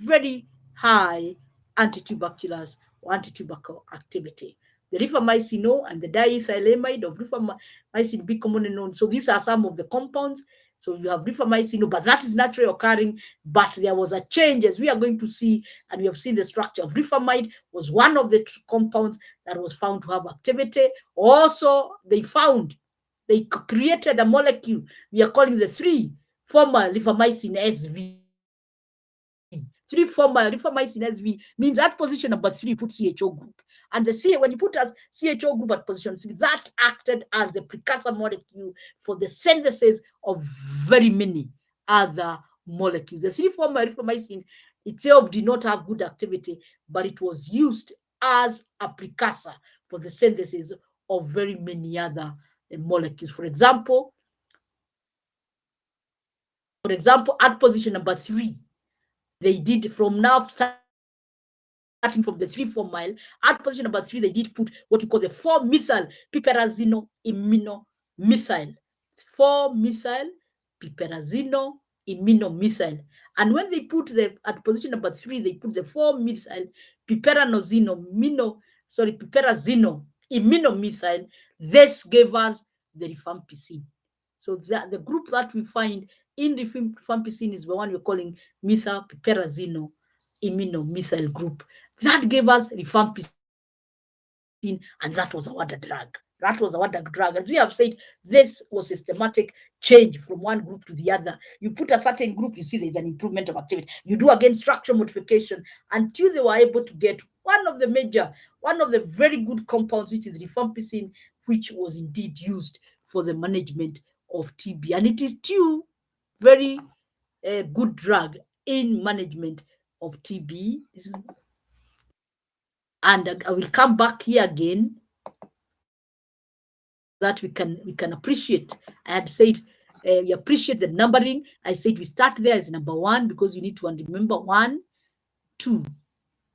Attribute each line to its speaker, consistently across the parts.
Speaker 1: very high antituberculous or antitubercle activity. The rifamycin O and the diethylamide of rifamycin B commonly known. So these are some of the compounds. So you have rifamycin O, but that is naturally occurring. But there was a change, as we are going to see, and we have seen the structure of rifamide was one of the compounds that was found to have activity. Also, they created a molecule we are calling the 3-former rifamycin SV. 3-former rifamycin SV means at position number 3 put CHO group. And when you put as CHO group at position 3, that acted as the precursor molecule for the synthesis of very many other molecules. The 3-former rifamycin itself did not have good activity, but it was used as a precursor for the synthesis of very many other molecules. For example, at position number 3, they did starting from the 3-formal, at position number 3, they did put what we call the 4-methyl piperazino iminomethyl. 4-methyl piperazino iminomethyl. And when they put at position number 3, they put the 4-methyl piperazino iminomethyl. This gave us the rifampicin. So the group that we find in rifampicin is the one we're calling methyl piperazino iminomethyl group. That gave us rifampicin, and that was a wonder drug. That was a wonder drug. As we have said, this was systematic change from one group to the other. You put a certain group, you see there's an improvement of activity. You do again structural modification until they were able to get one of the very good compounds, which is rifampicin, which was indeed used for the management of TB. And it is still very good drug in management of TB. And I will come back here again that we can appreciate. I had said we appreciate the numbering. I said we start there as number 1 because you need to remember 1, 2,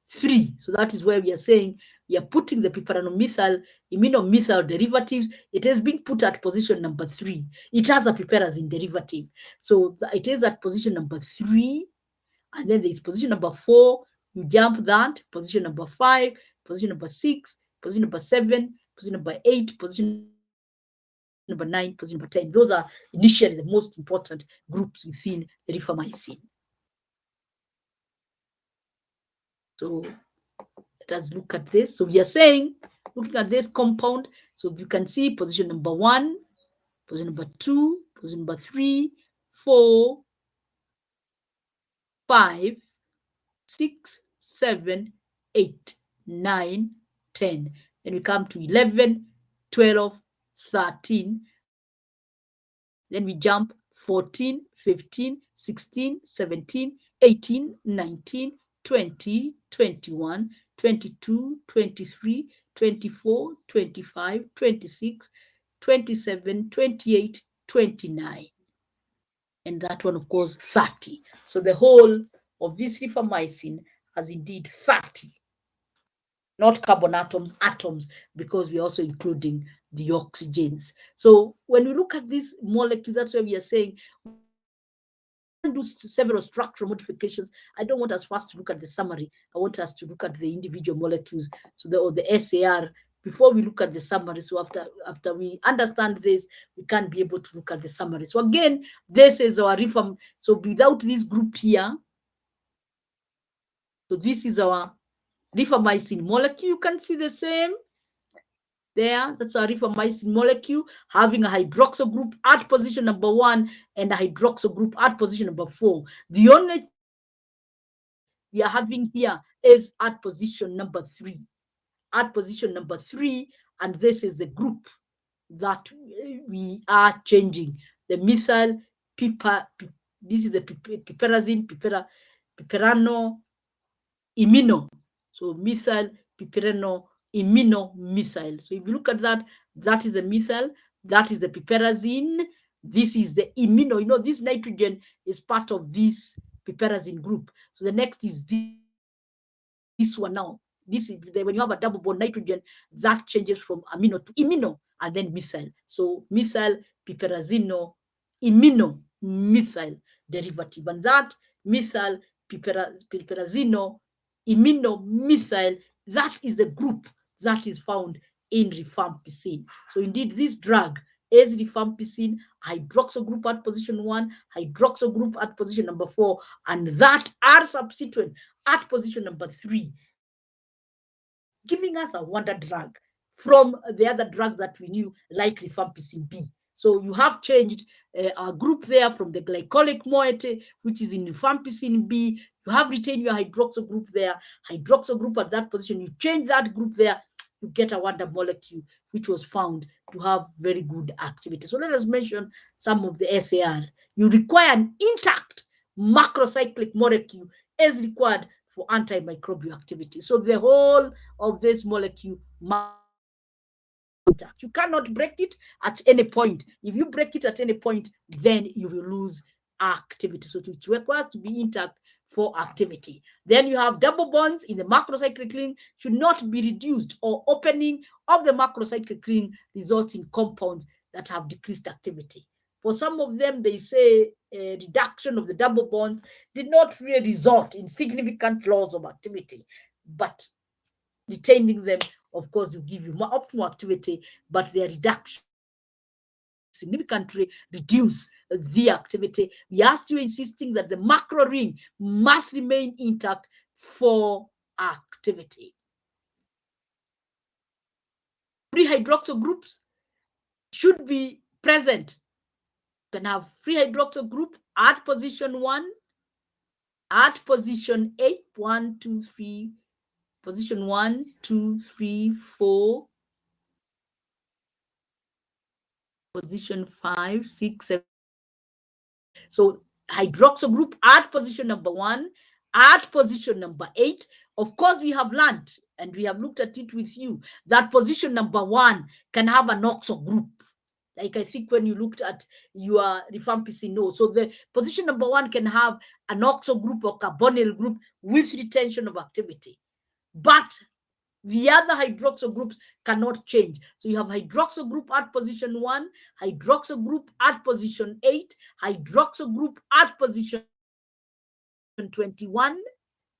Speaker 1: 3. So that is where we are saying we are putting the piperazinomethyl iminomethyl derivatives. It has been put at position number 3. It has a piperazine derivative. So it is at position number 3. And then there is position number 4. You jump that. Position number 5. Position number 6. Position number 7. Position number 8. Position number 9, position number 10. Those are initially the most important groups within the rifamycin. So let us look at this. So we are saying, looking at this compound, so you can see position number 1, position number 2, position number 3, 4, 5, 6, 7, 8, 9, 10. Then we come to 11, 12, 13. Then we jump 14, 15, 16, 17, 18, 19, 20, 21, 22, 23, 24, 25, 26, 27, 28, 29. And that one, of course, 30. So the whole of this rifamycin has indeed 30. Not carbon atoms, because we're also including the oxygens. So when we look at these molecules, that's where we are saying we can do several structural modifications. I don't want us first to look at the summary. I want us to look at the individual molecules, so the SAR, before we look at the summary. So after we understand this, we can be able to look at the summary. So again, this is our rifam. So without this group here, so this is our rifamycin molecule. You can see the same there. That's our rifamycin molecule having a hydroxyl group at position number 1 and a hydroxyl group at position number 4. The only we are having here is at position number 3. At position number 3, and this is the group that we are changing. The methyl this is the piperazine piperano imino. So methyl piperano iminomethyl. So if you look at that, that is a methyl, that is the piperazine, this is the imino. You know, this nitrogen is part of this piperazine group. So the next is this one now. This is when you have a double bond nitrogen, that changes from amino to imino and then methyl. So methyl piperazino iminomethyl derivative, and that methyl piperazino iminomethyl. That is a group that is found in rifampicin. So indeed, this drug is rifampicin, hydroxyl group at position 1, hydroxyl group at position number 4, and that R substituent at position number 3, giving us a wonder drug from the other drugs that we knew, like rifampicin B. So you have changed a group there from the glycolic moiety, which is in rifampicin B. You have retained your hydroxyl group there, hydroxyl group at that position. You change that group there, you get a wonder molecule, which was found to have very good activity. So let us mention some of the SAR. You require an intact macrocyclic molecule as required for antimicrobial activity. So the whole of this molecule, you cannot break it at any point. If you break it at any point, then you will lose activity. So it requires to be intact for activity. Then you have double bonds in the macrocyclic ring should not be reduced, or opening of the macrocyclic ring results in compounds that have decreased activity. For some of them, they say a reduction of the double bond did not really result in significant loss of activity, but retaining them, of course, will give you more optimal activity, but their reduction significantly reduce the activity. We are still insisting that the macro ring must remain intact for activity. Free hydroxyl groups should be present. You can have free hydroxyl group at position 1, at position 8, 1, 2, 3, position 1, 2, 3, 4, position 5, 6, 7. So hydroxyl group at position number 1, at position number 8. Of course, we have learned, and we have looked at it with you, that position number 1 can have an oxo group. Like I think when you looked at your rifampicin, no. So the position number 1 can have an oxo group or carbonyl group with retention of activity. But the other hydroxyl groups cannot change. So you have hydroxyl group at position 1, hydroxyl group at position 8, hydroxyl group at position 21,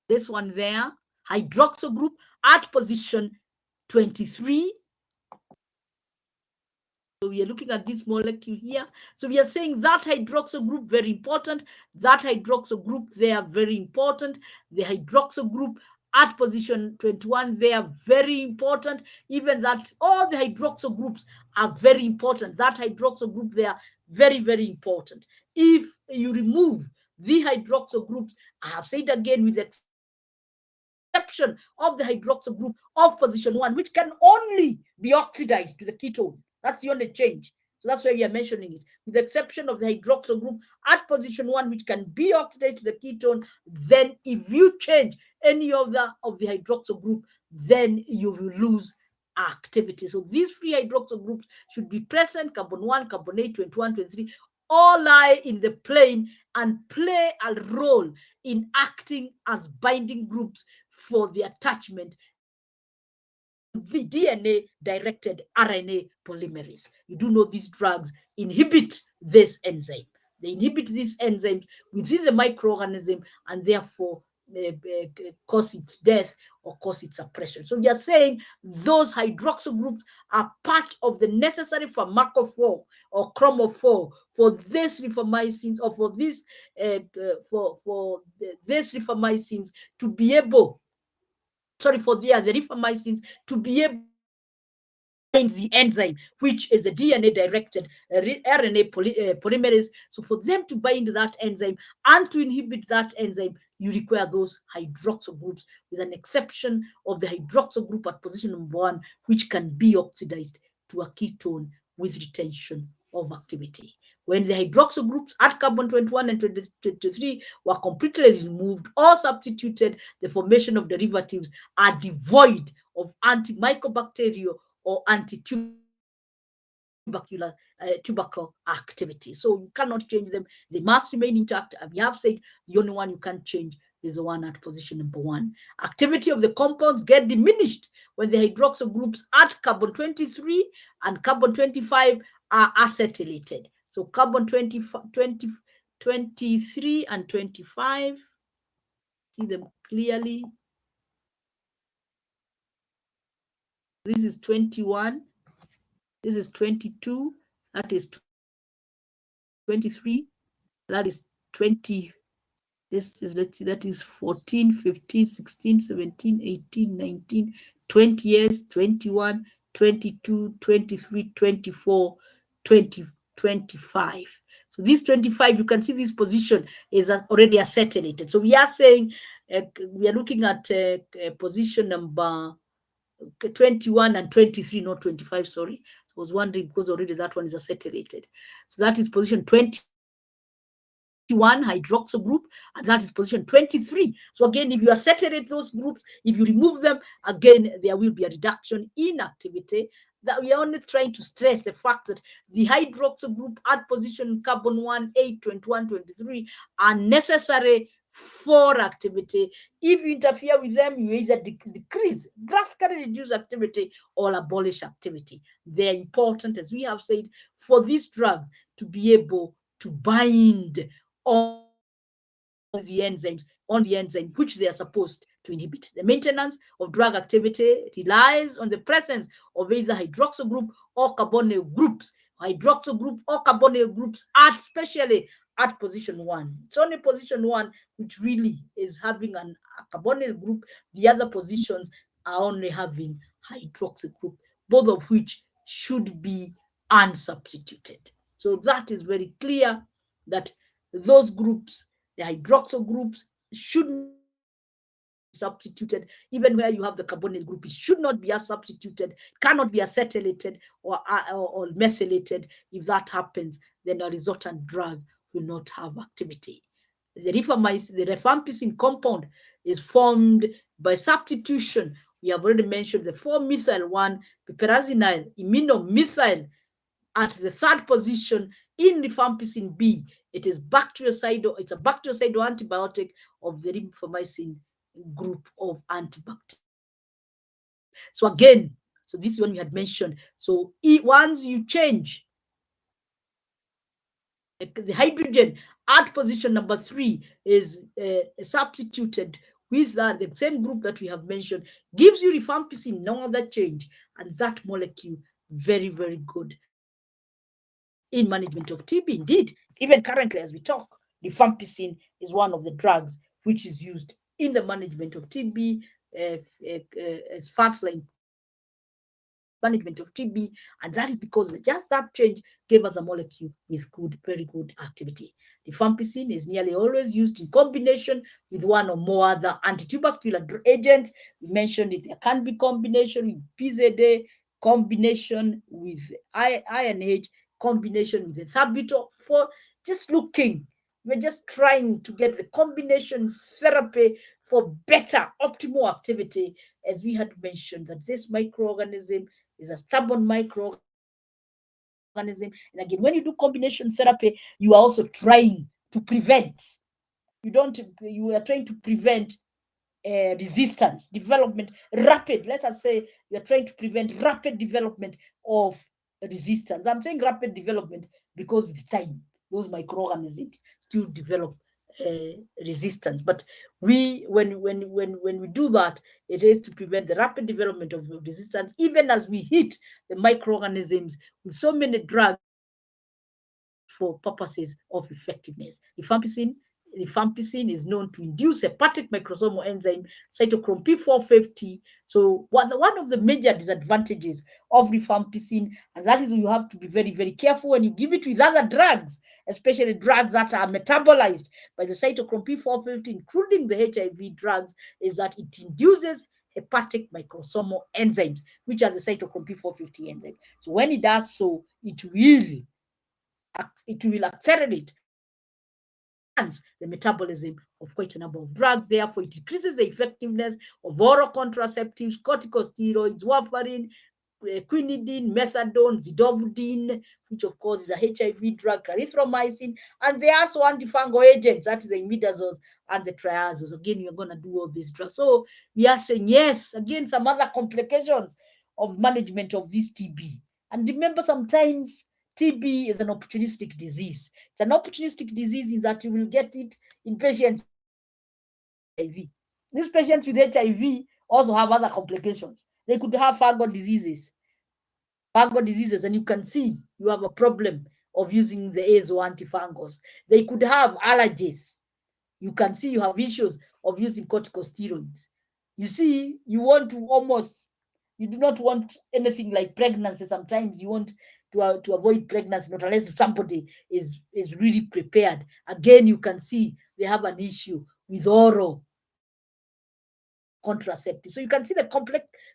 Speaker 1: this one there, hydroxyl group at position 23. So we are looking at this molecule here. So we are saying that hydroxyl group, very important. That hydroxyl group there, very important. The hydroxyl group at position 21, they are very important. Even that, all the hydroxyl groups are very important. That hydroxyl group, they are very, very important. If you remove the hydroxyl groups, I have said again, with the exception of the hydroxyl group of position 1, which can only be oxidized to the ketone. That's the only change. So that's why we are mentioning it. With the exception of the hydroxyl group at position 1, which can be oxidized to the ketone, then if you change any of the hydroxyl group, then you will lose activity. So these three hydroxyl groups should be present: carbon 1, carbon 8, 21, 23, all lie in the plane and play a role in acting as binding groups for the attachment the DNA-directed RNA polymerase. You do know these drugs inhibit this enzyme. They inhibit this enzyme within the microorganism and therefore cause its death or cause its suppression. So we are saying those hydroxyl groups are part of the necessary pharmacophore or chromophore for this rifamycins, or for this this rifamycins to be able, for the rifamycins to be able to bind the enzyme, which is the DNA-directed RNA polymerase. So for them to bind that enzyme and to inhibit that enzyme, you require those hydroxyl groups, with an exception of the hydroxyl group at position number 1, which can be oxidized to a ketone with retention of activity. When the hydroxyl groups at carbon 21 and 23 were completely removed or substituted, the formation of derivatives are devoid of antimicrobacterial or antitubercular activity. So you cannot change them. They must remain intact. We have said the only one you can change is the one at position number 1. Activity of the compounds get diminished when the hydroxyl groups at carbon 23 and carbon 25 are acetylated. So carbon 23 and 25 see them clearly. This is 21. This is 22. That is 23. That is 20. This is, let's see, that is 14, 15, 16, 17, 18, 19, 20 years, 21, 22, 23, 24, 20, 25. So this 25, you can see this position is already acetylated. So we are saying we are looking at position number 21 and 23, not 25, sorry. So I was wondering because already that one is acetylated. So that is position 21 hydroxyl group, and that is position 23. So again, if you acetylate those groups, if you remove them, again, there will be a reduction in activity. That we are only trying to stress the fact that the hydroxyl group at position carbon 1, 8, 21, 23 are necessary for activity. If you interfere with them, you either decrease, drastically reduce activity, or abolish activity. They're important, as we have said, for these drugs to be able to bind on the enzyme which they are supposed to inhibit. The maintenance of drug activity relies on the presence of either hydroxyl group or carbonyl groups, hydroxyl group or carbonyl groups, especially at position 1. It's only position 1 which really is having a carbonyl group. The other positions are only having hydroxyl group, both of which should be unsubstituted. So that is very clear that those groups, the hydroxyl groups, should be substituted. Even where you have the carbonyl group, it should not be substituted, cannot be acetylated or methylated. If that happens, then a resultant drug will not have activity. The rifampicin compound is formed by substitution. We have already mentioned the 4-methyl-1 piperazine iminomethyl at the third position in rifampicin B. It is bactericidal. It's a bactericidal antibiotic of the rifampicin group of antibacterials. So again, so this one we had mentioned. So once you change the hydrogen at position number 3 is substituted with the same group that we have mentioned, gives you rifampicin, no other change, and that molecule very, very good in management of TB. Indeed, even currently as we talk, rifampicin is one of the drugs which is used in the management of TB as first-line management of TB, and that is because just that change gave us a molecule with good, very good activity. Rifampicin is nearly always used in combination with one or more other antitubercular agents. We mentioned it, there can be combination with PZA, combination with INH, combination with the ethambutol. For just looking, we're just trying to get the combination therapy for better optimal activity, as we had mentioned that this microorganism is a stubborn microorganism. And again, when you do combination therapy, you are also trying to prevent. You are trying to prevent resistance, development, rapid. Let us say you are trying to prevent rapid development of resistance. I'm saying rapid development because with time, those microorganisms still develop resistance. But when we do that, it is to prevent the rapid development of resistance, even as we hit the microorganisms with so many drugs for purposes of effectiveness. Rifampicin is known to induce hepatic microsomal enzyme cytochrome P450. So one of the major disadvantages of rifampicin, and that is you have to be very, very careful when you give it with other drugs, especially drugs that are metabolized by the cytochrome P450, including the HIV drugs, is that it induces hepatic microsomal enzymes, which are the cytochrome P450 enzyme. So when it does so, it will accelerate the metabolism of quite a number of drugs. Therefore, it decreases the effectiveness of oral contraceptives, corticosteroids, warfarin, quinidine, methadone, zidovudine, which of course is a HIV drug, clarithromycin, and there are also antifungal agents, that is the imidazoles and the triazoles. Again, you're going to do all these drugs. So we are saying, yes, again, some other complications of management of this TB. And remember, sometimes TB is an opportunistic disease. It's an opportunistic disease in that you will get it in patients HIV. These patients with HIV also have other complications. They could have fungal diseases, and you can see you have a problem of using the azo antifungals. They could have allergies. You can see you have issues of using corticosteroids. You see, you do not want anything like pregnancy. Sometimes you want to avoid pregnancy, not unless somebody is really prepared. Again, you can see they have an issue with oral contraceptive. So you can see the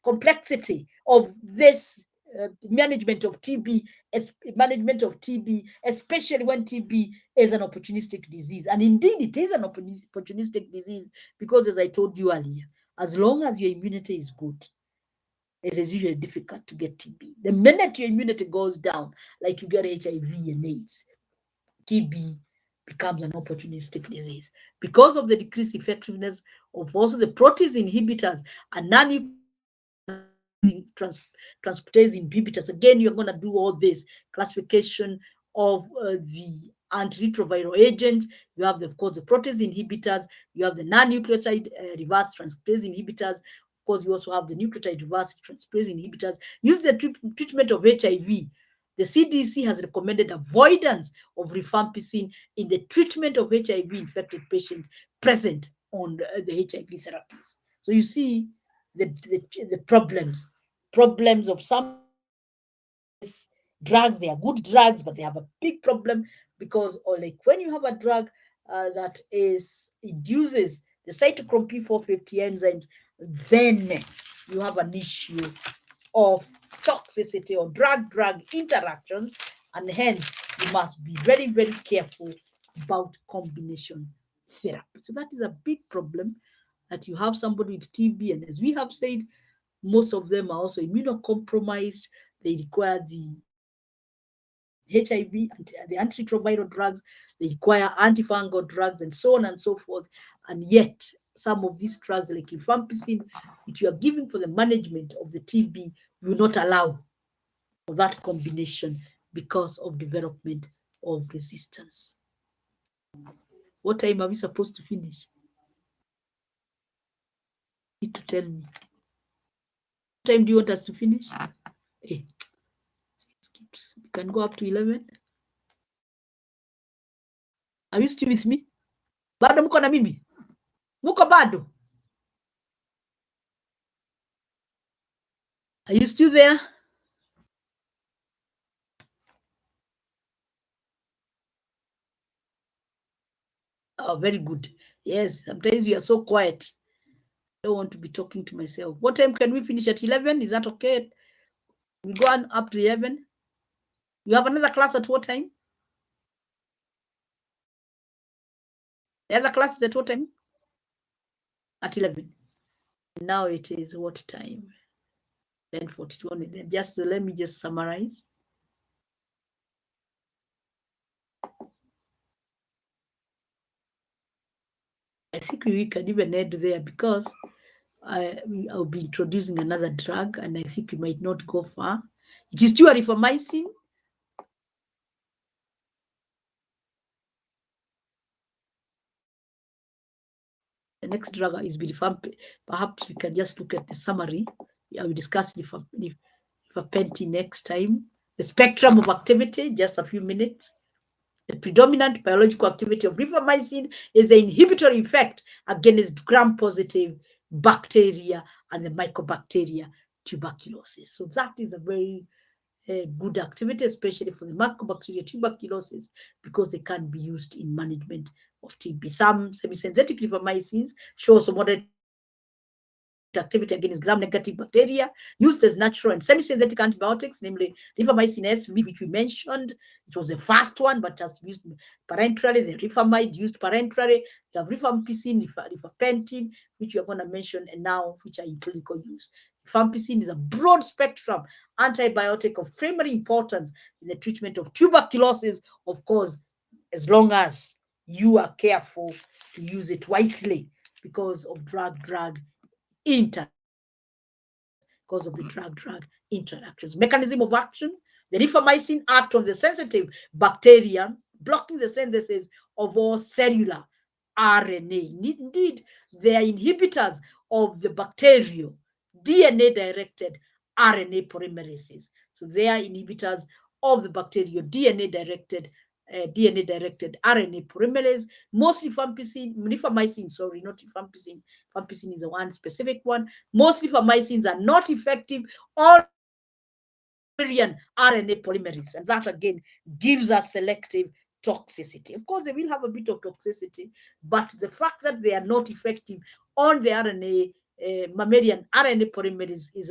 Speaker 1: complexity of this management of TB, especially when TB is an opportunistic disease. And indeed, it is an opportunistic disease because, as I told you earlier, as long as your immunity is good, it is usually difficult to get TB. The minute your immunity goes down, like you get HIV and AIDS, TB becomes an opportunistic disease because of the decreased effectiveness of also the protease inhibitors and transcriptase inhibitors. Again, you're going to do all this classification of the antiretroviral agents. You have, of course, the protease inhibitors. You have the non-nucleotide reverse transcriptase inhibitors. Of course, you also have the nucleotide reverse transcriptase inhibitors. Use the treatment of HIV. The CDC has recommended avoidance of rifampicin in the treatment of HIV-infected patients present on the HIV therapies. So you see the problems of some drugs. They are good drugs, but they have a big problem because, or like when you have a drug that induces the cytochrome P450 enzymes, then you have an issue of toxicity or drug-drug interactions, and hence you must be very, very careful about combination therapy. So that is a big problem, that you have somebody with TB, and as we have said, most of them are also immunocompromised. They require the HIV, the antiretroviral drugs, they require antifungal drugs, and so on and so forth. And yet, some of these drugs, like rifampicin, which you are giving for the management of the TB, will not allow for that combination because of development of resistance. What time are we supposed to finish? You need to tell me. What time do you want us to finish? Hey, we can go up to 11. Are you still with me? Bado mko na mimi? Muko bado? Are you still there? Oh, very good. Yes, sometimes you are so quiet. I don't want to be talking to myself. What time can we finish? At 11? Is that okay? We go on up to 11. You have another class at what time? The other class is at what time? At 11. Now it is what time? 10:42. Just let me just summarize. I think we can even end there because I'll be introducing another drug, and I think we might not go far. It is still rifamycin. The next drug is bifamp. Perhaps we can just look at the summary. I will discuss rifampicin next time. The spectrum of activity, just a few minutes. The predominant biological activity of rifamycin is the inhibitory effect against gram-positive bacteria and the Mycobacteria tuberculosis. So that is a very good activity, especially for the Mycobacteria tuberculosis, because they can be used in management of TB. Some semisynthetic rifamycins show some moderate activity against gram-negative bacteria used as natural and semi-synthetic antibiotics, namely rifamycin SV, which we mentioned. It was the first one, but just used parenterally. The rifamide used parenterally. You have rifampicin, rifapentin, which we are going to mention, and now which are in clinical use. Rifampicin is a broad-spectrum antibiotic of primary importance in the treatment of tuberculosis, of course, as long as you are careful to use it wisely because of drug-drug because of the drug-drug interactions. Mechanism of action: the rifamycin acts on the sensitive bacteria, blocking the synthesis of all cellular RNA. Indeed, they are inhibitors of the bacterial DNA-directed RNA polymerases. So they are inhibitors of the bacterial DNA-directed RNA polymerase, mostly rifamycin, sorry, not rifampicin. Rifampicin is a one specific one. Most rifamycins are not effective on RNA polymerase, and that again gives us selective toxicity. Of course, they will have a bit of toxicity, but the fact that they are not effective on the RNA mammalian RNA polymerase is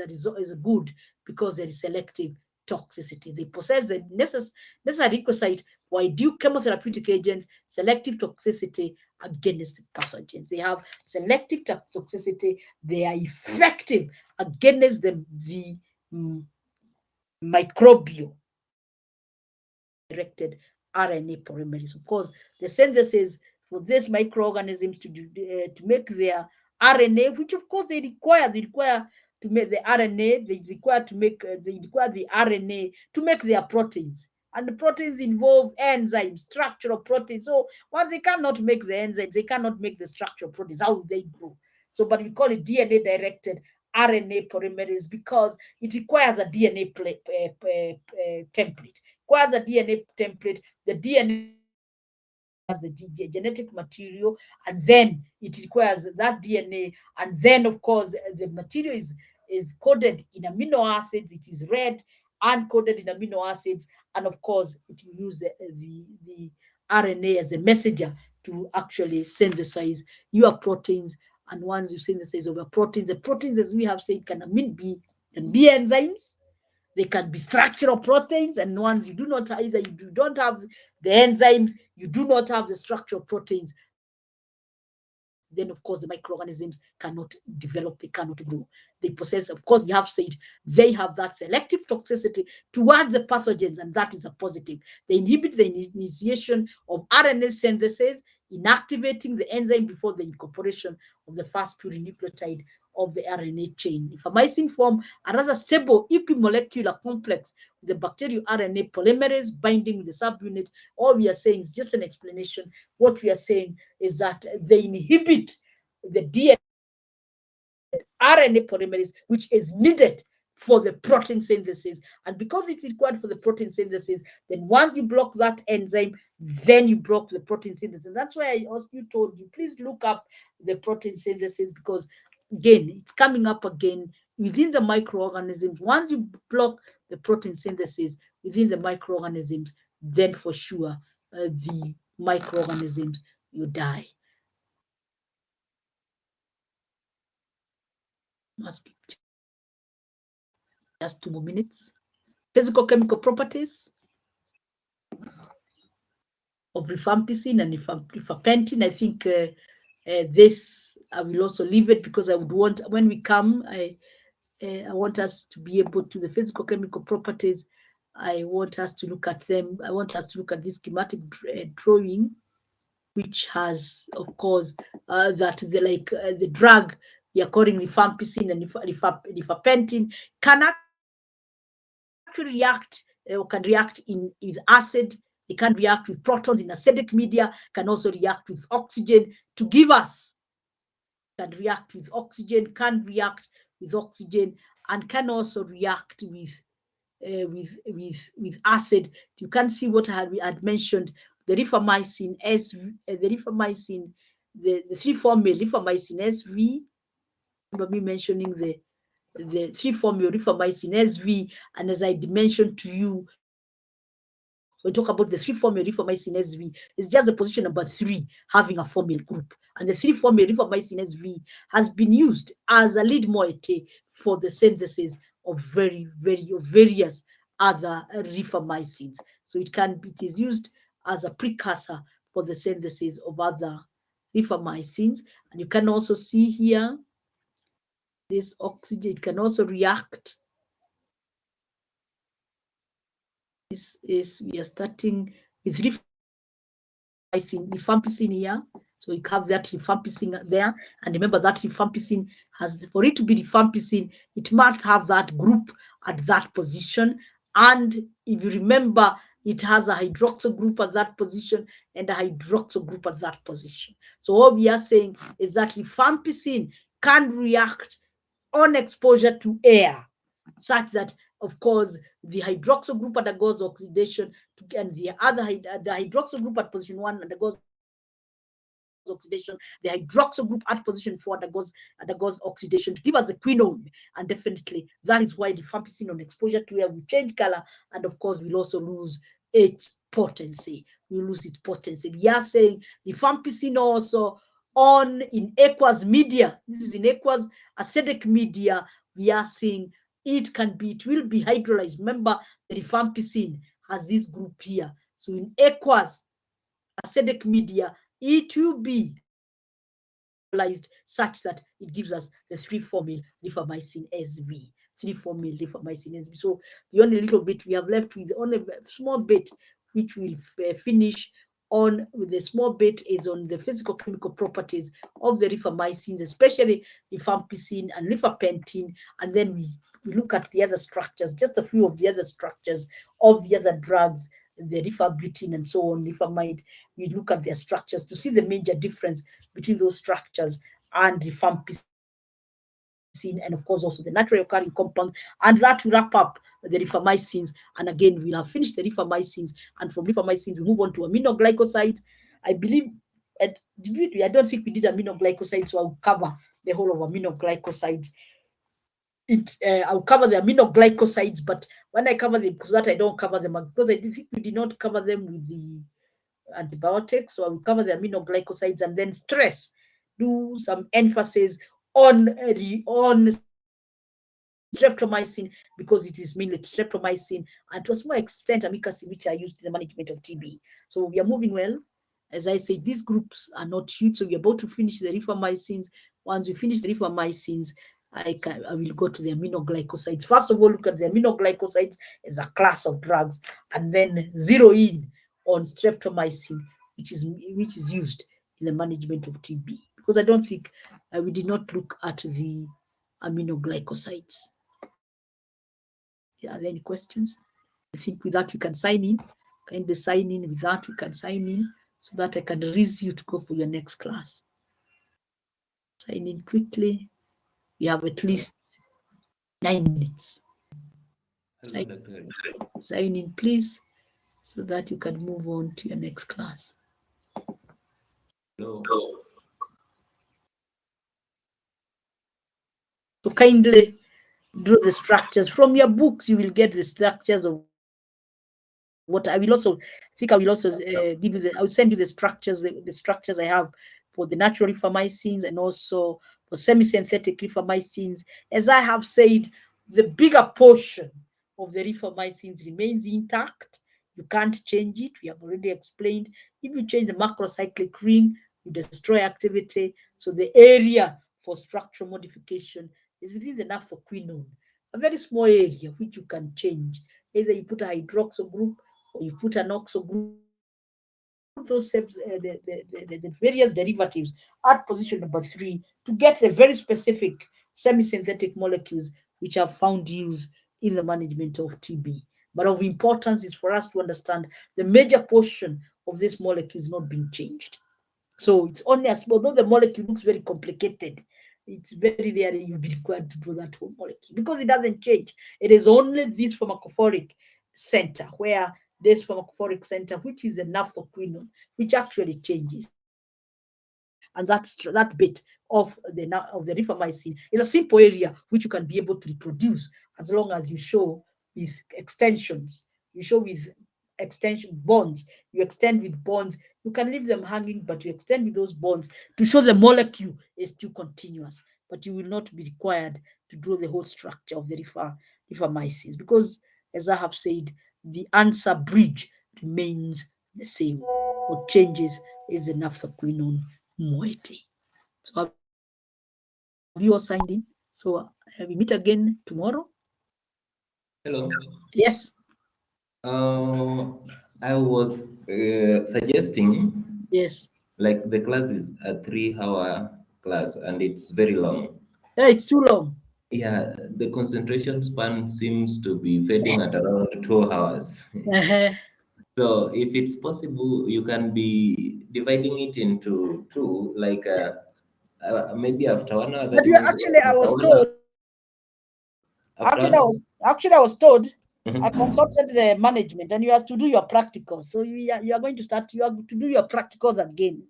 Speaker 1: a good, because there is selective toxicity. They possess the necessary requisite for ideal chemotherapeutic agents, selective toxicity against pathogens. They have selective toxicity. They are effective against the microbial directed RNA polymerase. Of course, the synthesis for these microorganisms to make their RNA, which of course they require to make the RNA, they require the RNA to make their proteins. And the proteins involve enzymes, structural proteins. So once they cannot make the enzymes, they cannot make the structural proteins. How will they grow? So, but we call it DNA-directed RNA polymerase because it requires a DNA template. Requires a DNA template. The DNA has the genetic material, and then it requires that DNA, and then of course the material is coded in amino acids. It is read and coded in amino acids, and of course it will use the RNA as a messenger to actually synthesize your proteins. And once you synthesize your proteins, the proteins, as we have said, can be enzymes. They can be structural proteins, and once you do not either you don't have the enzymes, you do not have the structural proteins, then of course the microorganisms cannot develop, they cannot grow. They possess, of course, we have said, they have that selective toxicity towards the pathogens, and that is a positive. They inhibit the initiation of RNA synthesis, inactivating the enzyme before the incorporation of the fast plurinucleotide of the RNA chain. Rifamycin form a rather stable equimolecular complex with the bacterial RNA polymerase binding with the subunit. All we are saying is just an explanation. What we are saying is that they inhibit the DNA RNA polymerase, which is needed for the protein synthesis. And because it is required for the protein synthesis, then once you block that enzyme, then you block the protein synthesis. That's why I also told you, please look up the protein synthesis, because again, it's coming up again within the microorganisms. Once you block the protein synthesis within the microorganisms, then for sure the microorganisms will die. Must just 2 more minutes. Physical chemical properties of rifampicin and rifapentin. I think this I will also leave it, because I would want, when we come, I want us to be able to the physical chemical properties. I want us to look at them. I want us to look at this schematic drawing, which has, of course, that the drug we are calling rifampicin and rifapentin can actually react or can react with acid. It can react with protons in acidic media, can also react with oxygen to give us, can react with oxygen, and can also react with acid. You can see what we had mentioned, the rifamycin SV, the 3-formyl rifamycin SV. Remember me mentioning the 3-formyl rifamycin SV, and as I mentioned to you, when we talk about the 3-formyl rifamycin SV, it's just the position number 3 having a formyl group. And the 3-formyl rifamycin SV has been used as a lead moiety for the synthesis of various other rifamycins. So it is used as a precursor for the synthesis of other rifamycins. And you can also see here, this oxygen, it can also react. We are starting with rifampicin here. So you have that rifampicin there. And remember that rifampicin has, for it to be rifampicin, it must have that group at that position. And if you remember, it has a hydroxyl group at that position and a hydroxyl group at that position. So what we are saying is that rifampicin can react on exposure to air, such that, of course, the hydroxyl group undergoes oxidation, and the hydroxyl group at position 1 undergoes oxidation. The hydroxyl group at position 4 undergoes oxidation to give us the quinone, and definitely that is why the rifampicin on exposure to air will change color, and of course we'll also lose its potency. We lose its potency. We are saying the rifampicin also on in aqueous media. This is in aqueous acidic media. We are seeing it will be hydrolyzed. Remember, the rifampicin has this group here. So in aqueous acidic media, it will be such that it gives us the 3,4-mil rifamycin SV. 3,4-mil rifamycin SV. So the only little bit we have left with, only a small bit, which we'll finish on with the small bit, is on the physical chemical properties of the rifamycins, especially rifampicin and rifapentin, and then we look at the other structures, just a few of the other structures of the other drugs, the rifabutin and so on, rifamide. We look at their structures to see the major difference between those structures and rifampicin, and of course also the naturally occurring compounds, and that will wrap up the rifamycins. And again, we'll have finished the rifamycins, and from rifamycins we move on to aminoglycosides. I believe, I don't think we did aminoglycosides, so I'll cover the whole of aminoglycosides. I'll cover the aminoglycosides, but when I cover them, because that I don't cover them, because I think we did not cover them with the antibiotics, so I will cover the aminoglycosides and then do some emphasis on streptomycin, because it is mainly streptomycin and to a small extent amikacin, which are used in the management of TB. So we are moving well. As I said, these groups are not huge, so we're about to finish the rifamycins. Once we finish the rifamycins, I will go to the aminoglycosides. First of all, look at the aminoglycosides as a class of drugs, and then zero in on streptomycin, which is used in the management of TB. Because I don't think we did not look at the aminoglycosides. Are there any questions? I think with that we can sign in. Kindly sign in. With that we can sign in so that I can release you to go for your next class. Sign in quickly. We have at least 9 minutes. Sign in, please, so that you can move on to your next class.
Speaker 2: Hello.
Speaker 1: So kindly draw the structures. From your books, you will get the structures of what I will also give you. I will send you the structures I have for the natural rifamycins and also for semi-synthetic rifamycins. As I have said, the bigger portion of the rifamycins remains intact. You can't change it. We have already explained. If you change the macrocyclic ring, you destroy activity. So the area for structural modification is within the naphthoquinone, a very small area which you can change. Either you put a hydroxyl group or you put an oxo group. Those the various derivatives at position number 3 to get the very specific semi-synthetic molecules which have found use in the management of TB. But of importance is for us to understand the major portion of this molecule is not being changed. So it's only although the molecule looks very complicated, it's very rare you'll be required to do that whole molecule because it doesn't change. It is only this pharmacophoric center where this pharmacophoric center, which is the naphthoquinone, which actually changes. And that bit of the rifamycin is a simple area which you can be able to reproduce as long as you show with extensions. You show with extension bonds. You extend with bonds. You can leave them hanging, but you extend with those bonds to show the molecule is still continuous. But you will not be required to draw the whole structure of the rifamycins because, as I have said, the answer bridge remains the same. What changes is the naphthoquinone moiety. So have you all signed in? So we meet again tomorrow.
Speaker 2: Hello.
Speaker 1: Yes.
Speaker 2: I was suggesting.
Speaker 1: Yes.
Speaker 2: Like the class is a 3-hour class and it's very long.
Speaker 1: Yeah, it's too long.
Speaker 2: Yeah, the concentration span seems to be fading at around 2 hours. So if it's possible, you can be dividing it into two, like maybe after 1 hour,
Speaker 1: But
Speaker 2: that means
Speaker 1: actually, I
Speaker 2: after
Speaker 1: was
Speaker 2: 1 hour,
Speaker 1: told.
Speaker 2: after
Speaker 1: Actually,
Speaker 2: 1 hour.
Speaker 1: I was told. I
Speaker 2: Mhm.
Speaker 1: consulted the management, and you have to do your practicals. So you are going to start. You have to do your practicals again.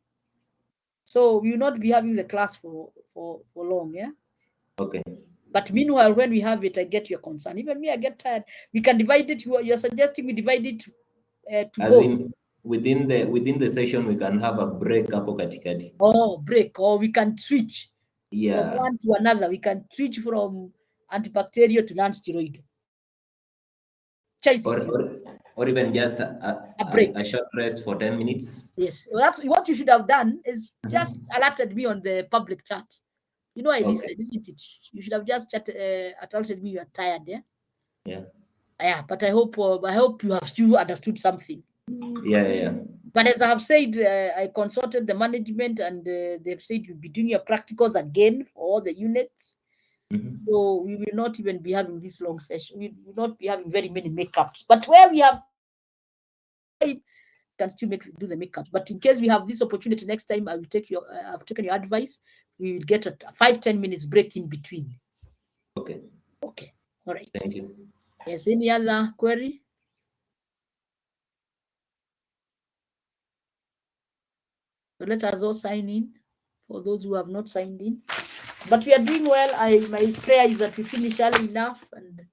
Speaker 1: So we will not be having the class for long, yeah.
Speaker 2: Okay.
Speaker 1: But meanwhile, when we have it, I get your concern. Even me, I get tired. We can divide it. You're suggesting we divide it to
Speaker 2: As
Speaker 1: both.
Speaker 2: in within the session, we can have a break hapo katikati.
Speaker 1: Or break, or we can switch from
Speaker 2: Yeah.
Speaker 1: one to another. We can switch from antibacterial to non-steroidal. Choice
Speaker 2: Or,
Speaker 1: is yours.
Speaker 2: or even just
Speaker 1: A break.
Speaker 2: a short rest for 10 minutes.
Speaker 1: Yes. Well, that's what you should have done is just alerted me on the public chat. You know, I
Speaker 2: Okay.
Speaker 1: listen, isn't it? You should have just alerted me you are tired, yeah?
Speaker 2: Yeah.
Speaker 1: Yeah, but I hope you have still understood something.
Speaker 2: Yeah.
Speaker 1: But as I have said, I consulted the management, and they've said you'll be doing your practicals again for all the units.
Speaker 2: Mhm.
Speaker 1: So we will not even be having this long session. We will not be having very many makeups. But where we have time, can still do the makeups. But in case we have this opportunity next time, I will take your. I've taken your advice. We will get a 5-10 minutes break in between.
Speaker 2: Okay.
Speaker 1: Okay. All right.
Speaker 2: Thank you.
Speaker 1: Yes. Any other query? So let us all sign in for those who have not signed in. But we are doing well. My prayer is that we finish early enough and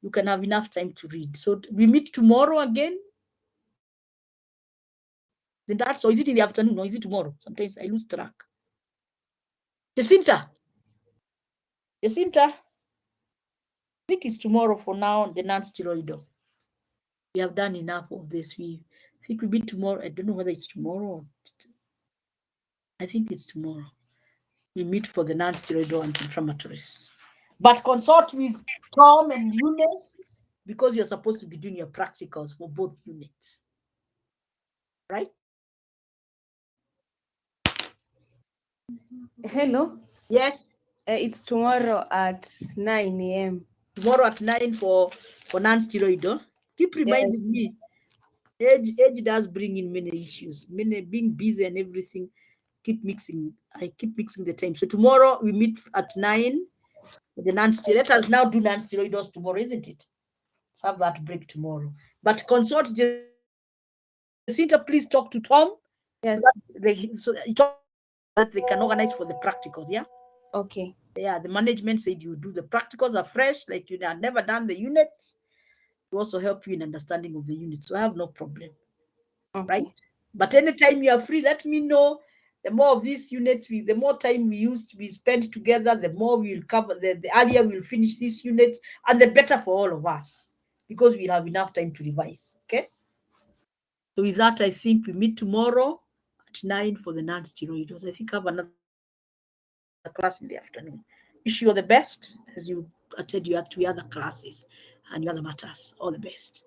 Speaker 1: you can have enough time to read. So we meet tomorrow again. Is that so? Is it in the afternoon or is it tomorrow? Sometimes I lose track. Jacinta, I think it's tomorrow for now. The non-steroidal. We have done enough of this. We think we meet tomorrow. I don't know whether it's tomorrow. Or I think it's tomorrow. We meet for the non-steroidal anti-inflammatories. But consult with Tom and Eunice because you're supposed to be doing your practicals for both units. Right?
Speaker 3: Hello.
Speaker 1: Yes.
Speaker 3: It's tomorrow at 9 a.m.
Speaker 1: Tomorrow at 9 for non-steroidal. Keep reminding me. Age does bring in many issues. Many being busy and everything. I keep mixing the time. So tomorrow we meet at 9 with the non-steroidal. Let us now do non-steroidals tomorrow, isn't it? Let's have that break tomorrow. But consult Jacinta, please talk to Tom.
Speaker 3: Yes.
Speaker 1: So that they can organize for the practicals, yeah?
Speaker 3: Okay.
Speaker 1: Yeah, the management said you do the practicals afresh, like you had never done the units. To also help you in understanding of the units. So I have no problem.
Speaker 3: Okay.
Speaker 1: Right? But anytime you are free, let me know. The more of these units, the more time we spend together, the more we will cover, the earlier we'll finish these units, and the better for all of us, because we'll have enough time to revise. Okay? So with that, I think we meet tomorrow at 9 for the non-steroidals. I think I have another class in the afternoon. Wish you all the best as you attend your 3 other classes and your other matters. All the best.